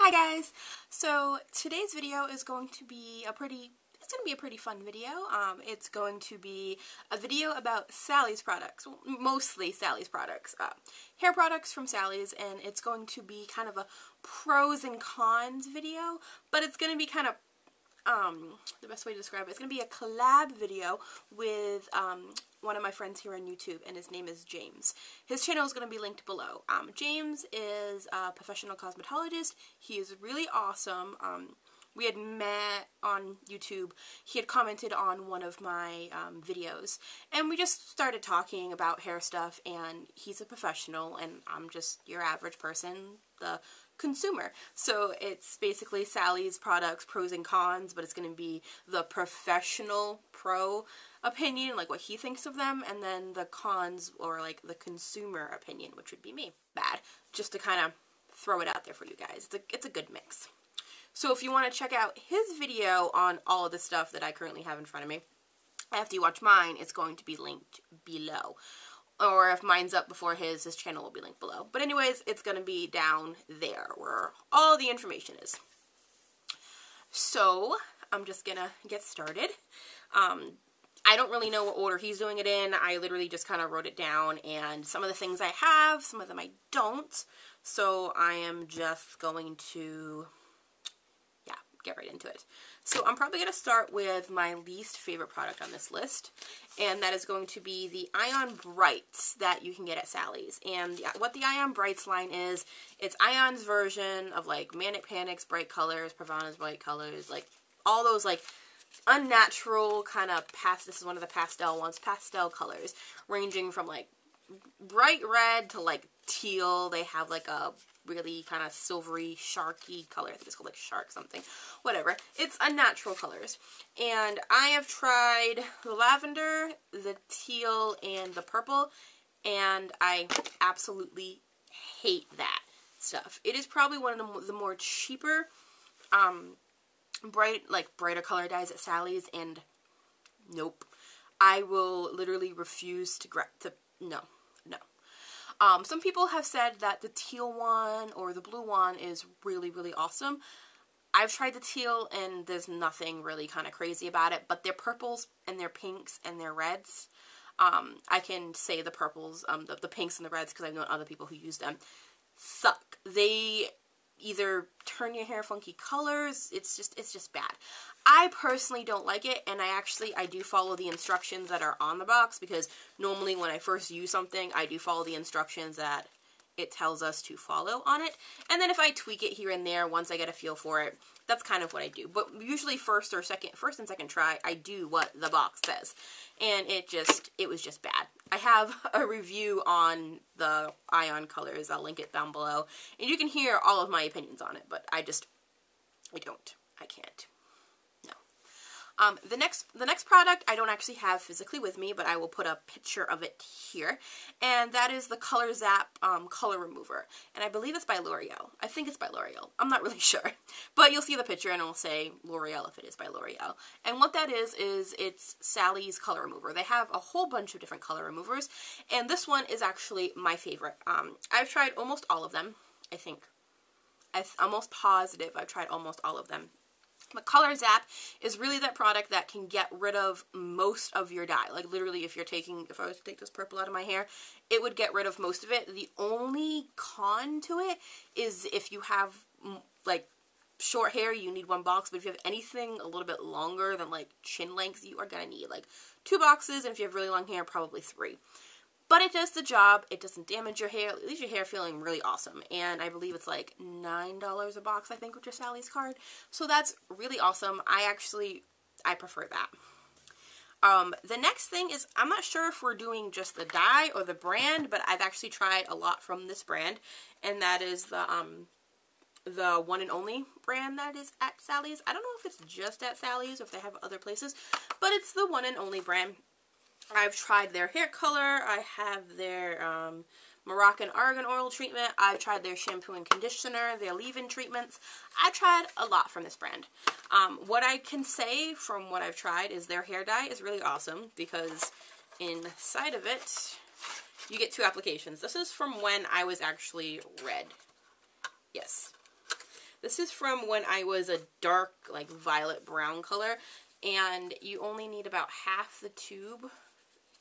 Hi guys! So today's video is going to be a pretty fun video. It's going to be a video about Sally's products, mostly Sally's products, hair products from Sally's, and it's going to be kind of a pros and cons video, but it's going to be kind of, the best way to describe it, it's going to be a collab video with one of my friends here on YouTube, and his name is James. His channel is going to be linked below. James is a professional cosmetologist. He is really awesome. We had met on YouTube. He had commented on one of my videos, and we just started talking about hair stuff, and he's a professional, and I'm just your average person, the consumer. So it's basically Sally's products, pros and cons, but it's going to be the professional pro opinion, like what he thinks of them, and then the cons, or like the consumer opinion, which would be me. Bad. Just to kind of throw it out there for you guys. It's a good mix. So if you want to check out his video on all of the stuff that I currently have in front of me, after you watch mine, it's going to be linked below. Or if mine's up before his channel will be linked below. But anyways, it's going to be down there where all the information is. So, I'm just going to get started. I don't really know what order he's doing it in. I literally just kind of wrote it down, and some of the things I have, some of them I don't. So, I am just going to get right into it. So I'm probably going to start with my least favorite product on this list, and that is going to be the Ion Brights that you can get at Sally's. And what the Ion Brights line is, it's Ion's version of like Manic Panic's bright colors, Pravana's bright colors, like all those like unnatural kind of this is one of the pastel ones, pastel colors, ranging from like bright red to like teal. They have like a really kind of silvery, sharky color. I think it's called like shark something. Whatever. It's unnatural colors. And I have tried the lavender, the teal, and the purple, and I absolutely hate that stuff. It is probably one of the more cheaper, brighter color dyes at Sally's, and nope. I will literally refuse to no. Some people have said that the teal one or the blue one is really, really awesome. I've tried the teal, and there's nothing really kind of crazy about it, but their purples and their pinks and their reds, I can say the purples, the pinks and the reds, because I've known other people who use them, suck. They either turn your hair funky colors. It's just bad. I personally don't like it, and I do follow the instructions that are on the box, because normally when I first use something, I do follow the instructions that it tells us to follow on it, and then if I tweak it here and there once I get a feel for it, that's kind of what I do. But usually first and second try, I do what the box says, and it was just bad. I have a review on the Ion colors. I'll link it down below, and you can hear all of my opinions on it, but I can't. The next product I don't actually have physically with me, but I will put a picture of it here, and that is the Color Zapp color remover, and I believe it's by L'Oreal. I think it's by L'Oreal. I'm not really sure, but you'll see the picture and it'll say L'Oreal if it is by L'Oreal. And what that is it's Sally's color remover. They have a whole bunch of different color removers, and this one is actually my favorite. I've tried almost all of them. I'm almost positive I've tried almost all of them. But Color Zapp is really that product that can get rid of most of your dye. Like literally, if I was to take this purple out of my hair, it would get rid of most of it. The only con to it is if you have like short hair, you need one box. But if you have anything a little bit longer than like chin length, you are going to need like 2 boxes. And if you have really long hair, probably 3. But it does the job. It doesn't damage your hair. It leaves your hair feeling really awesome. And I believe it's like $9 a box, I think, with your Sally's card. So that's really awesome. I prefer that. The next thing is, I'm not sure if we're doing just the dye or the brand, but I've actually tried a lot from this brand. And that is the One and Only brand that is at Sally's. I don't know if it's just at Sally's or if they have other places, but it's the One and Only brand. I've tried their hair color. I have their Moroccan Argan Oil treatment. I've tried their shampoo and conditioner, their leave-in treatments. I've tried a lot from this brand. What I can say from what I've tried is their hair dye is really awesome, because inside of it, you get 2 applications. This is from when I was actually red. Yes. This is from when I was a dark, like, violet brown color, and you only need about half the tube,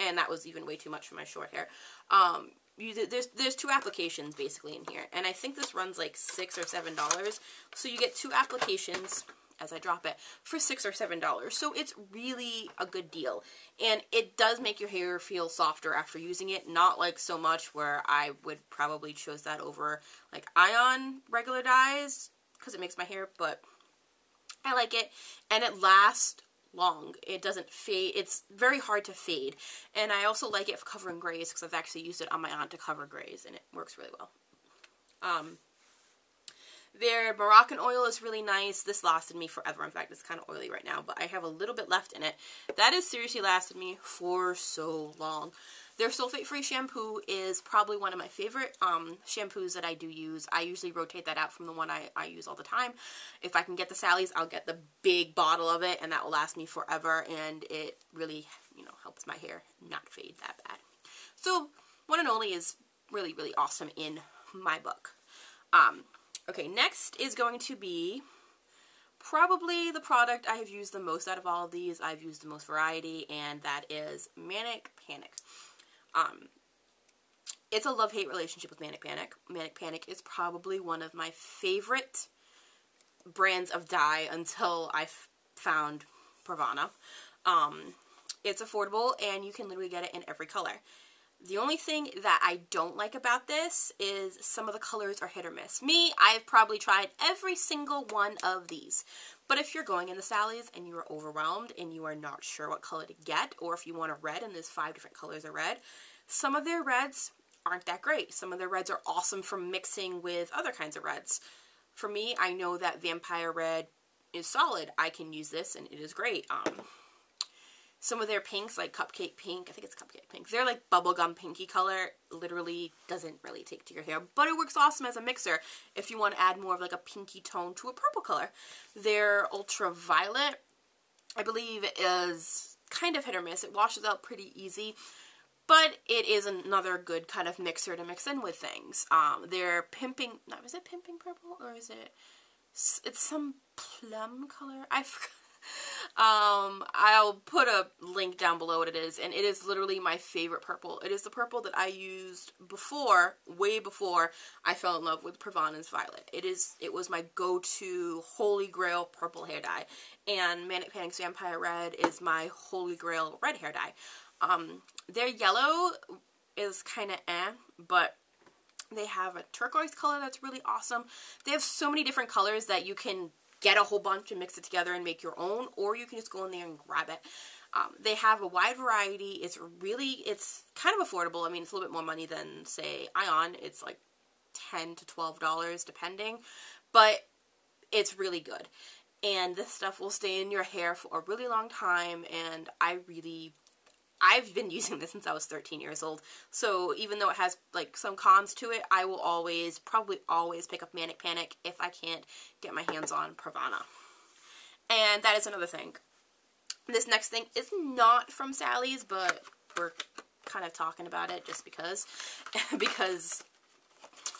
and that was even way too much for my short hair. There's 2 applications basically in here, and I think this runs like $6 or $7, so you get 2 applications, as I drop it, for $6 or $7, so it's really a good deal, and it does make your hair feel softer after using it, not like so much where I would probably choose that over like Ion regular dyes, because it makes my hair, but I like it, and it lasts long. It doesn't fade. It's very hard to fade, and I also like it for covering grays, because I've actually used it on my aunt to cover grays, and it works really well. Their Moroccan oil is really nice. This lasted me forever. In fact, it's kind of oily right now, but I have a little bit left in it. That has seriously lasted me for so long. Their sulfate-free shampoo is probably one of my favorite shampoos that I do use. I usually rotate that out from the one I use all the time. If I can get the Sally's, I'll get the big bottle of it, and that will last me forever, and it really, you know, helps my hair not fade that bad. So, One and Only is really, really awesome in my book. Okay, next is going to be probably the product I have used the most out of all of these. I've used the most variety, and that is Manic Panic. It's a love-hate relationship with Manic Panic. Manic Panic is probably one of my favorite brands of dye until I found Pravana. It's affordable, and you can literally get it in every color. The only thing that I don't like about this is some of the colors are hit or miss. Me, I've probably tried every single one of these. But if you're going in the Sally's and you are overwhelmed and you are not sure what color to get, or if you want a red and there's 5 different colors of red, some of their reds aren't that great. Some of their reds are awesome for mixing with other kinds of reds. For me, I know that Vampire Red is solid. I can use this and it is great. Some of their pinks, like Cupcake Pink, I think it's Cupcake Pink, they're like bubblegum pinky color, literally doesn't really take to your hair, but it works awesome as a mixer if you want to add more of like a pinky tone to a purple color. Their Ultraviolet, I believe, is kind of hit or miss. It washes out pretty easy, but it is another good kind of mixer to mix in with things. Their Pimping, no, is it Pimping Purple, or is it, it's some plum color? I forgot. I'll put a link down below what it is, and it is literally my favorite purple. It is the purple that I used before, way before I fell in love with Pravana's Violet. It was my go-to holy grail purple hair dye, and Manic Panic's Vampire Red is my holy grail red hair dye. Their yellow is kind of but they have a turquoise color that's really awesome. They have so many different colors that you can get a whole bunch and mix it together and make your own, or you can just go in there and grab it. They have a wide variety. It's kind of affordable. I mean, it's a little bit more money than, say, Ion. It's like $10 to $12 depending, but it's really good. And this stuff will stay in your hair for a really long time, and I've been using this since I was 13 years old, so even though it has, like, some cons to it, I will probably always pick up Manic Panic if I can't get my hands on Pravana. And that is another thing. This next thing is not from Sally's, but we're kind of talking about it just because, because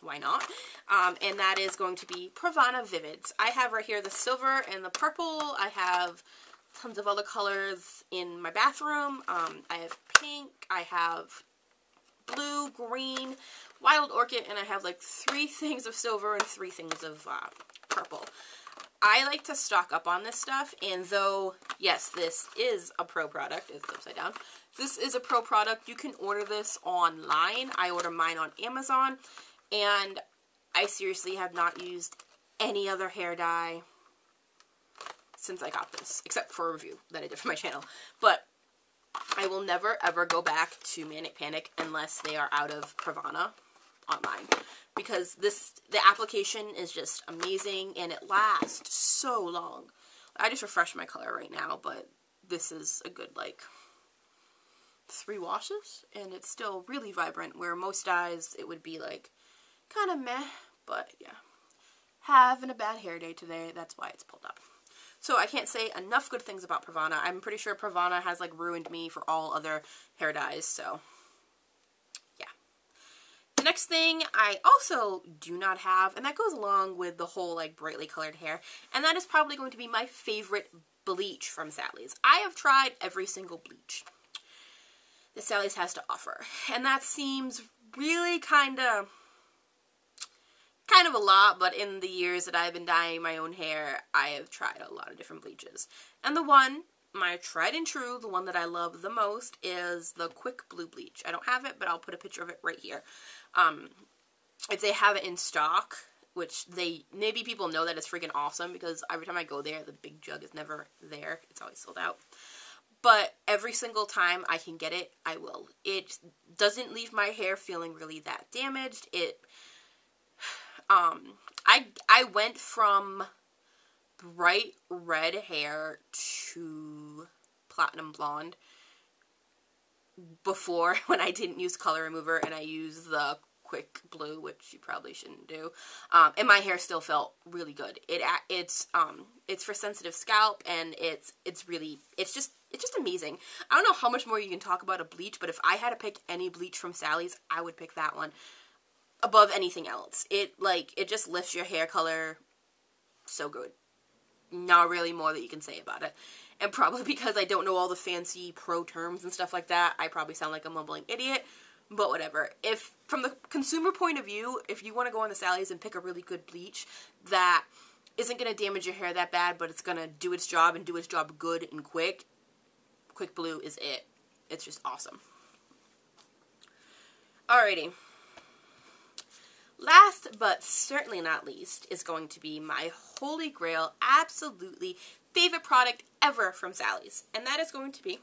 why not? And that is going to be Pravana Vivids. I have right here the silver and the purple. I have tons of other colors in my bathroom. I have pink, I have blue, green, wild orchid, and I have like 3 things of silver and 3 things of purple. I like to stock up on this stuff, and though, yes, this is a pro product, it's upside down, this is a pro product, you can order this online. I order mine on Amazon, and I seriously have not used any other hair dye since I got this, except for a review that I did for my channel. But I will never ever go back to Manic Panic unless they are out of Pravana online, because the application is just amazing and it lasts so long. I just refreshed my color right now, but this is a good like 3 washes and it's still really vibrant, where most dyes it would be like kind of meh. But yeah, having a bad hair day today, that's why it's pulled up. So I can't say enough good things about Pravana. I'm pretty sure Pravana has like ruined me for all other hair dyes, so yeah. The next thing I also do not have, and that goes along with the whole like brightly colored hair, and that is probably going to be my favorite bleach from Sally's. I have tried every single bleach that Sally's has to offer, and that seems really kind of a lot, but in the years that I've been dyeing my own hair, I have tried a lot of different bleaches. And the one, my tried and true, the one that I love the most is the Quick Blue Bleach. I don't have it, but I'll put a picture of it right here. If they have it in stock, which maybe people know that it's freaking awesome, because every time I go there, the big jug is never there. It's always sold out. But every single time I can get it, I will. It doesn't leave my hair feeling really that damaged. I went from bright red hair to platinum blonde before, when I didn't use color remover and I used the Quick Blue, which you probably shouldn't do. And my hair still felt really good. It's for sensitive scalp, and it's just amazing. I don't know how much more you can talk about a bleach, but if I had to pick any bleach from Sally's, I would pick that one above anything else. It just lifts your hair color so good. Not really more that you can say about it. And probably because I don't know all the fancy pro terms and stuff like that, I probably sound like a mumbling idiot. But whatever. If, from the consumer point of view, if you want to go on the Sally's and pick a really good bleach that isn't going to damage your hair that bad, but it's going to do its job and do its job good and quick, Quick Blue is it. It's just awesome. Alrighty. Last but certainly not least is going to be my holy grail, absolutely favorite product ever from Sally's. And that is going to be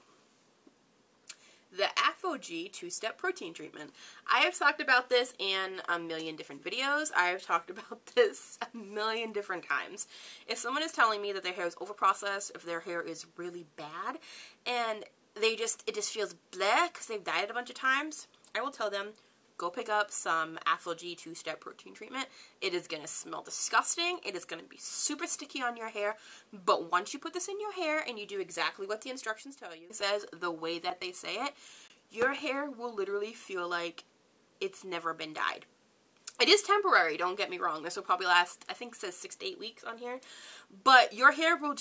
the AphoG 2-Step Protein Treatment. I have talked about this in a million different videos. I have talked about this a million different times. If someone is telling me that their hair is overprocessed, if their hair is really bad, and it just feels bleh because they've dyed it a bunch of times, I will tell them, go pick up some AphoG 2-Step Protein Treatment. It is going to smell disgusting. It is going to be super sticky on your hair. But once you put this in your hair and you do exactly what the instructions tell you, it says the way that they say it, your hair will literally feel like it's never been dyed. It is temporary, don't get me wrong. This will probably last, I think it says 6 to 8 weeks on here. But your hair will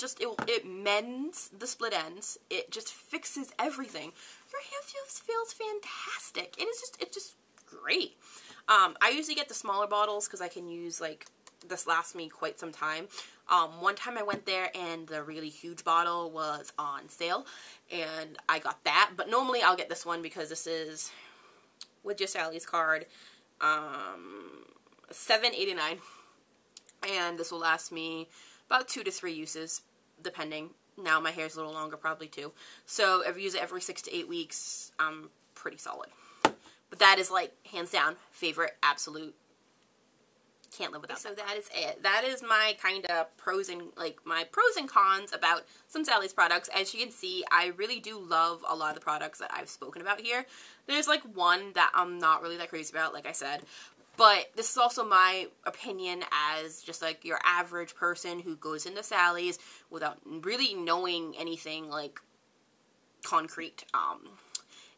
it mends the split ends. It just fixes everything. Your hair feels fantastic. It's just great. I usually get the smaller bottles because I can use, this lasts me quite some time. One time I went there and the really huge bottle was on sale, and I got that. But normally I'll get this one because this is, with your Sally's card, $7.89, and this will last me about 2 to 3 uses, depending. Now my hair's a little longer, probably 2. So if you use it every 6 to 8 weeks, I'm pretty solid. But that is, hands down, favorite, absolute, can't live without. So that is it. That is my kind of my pros and cons about some Sally's products. As you can see, I really do love a lot of the products that I've spoken about here. There's, one that I'm not really that crazy about, like I said. But this is also my opinion as just, your average person who goes into Sally's without really knowing anything, concrete.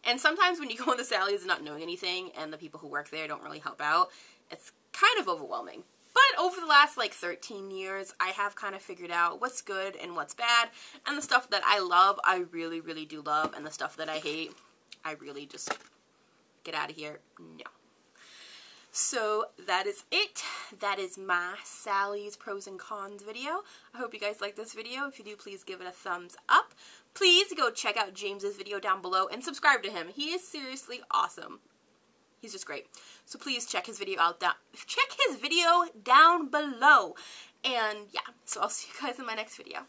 And sometimes when you go into Sally's and not knowing anything, and the people who work there don't really help out, it's kind of overwhelming. But over the last, 13 years, I have kind of figured out what's good and what's bad. And the stuff that I love, I really, really do love. And the stuff that I hate, I really just get out of here. No. So that is it. That is my Sally's pros and cons video. I hope you guys like this video. If you do, please give it a thumbs up. Please go check out James's video down below and subscribe to him. He is seriously awesome. He's just great. So please check his video out. Check his video down below. And yeah, so I'll see you guys in my next video.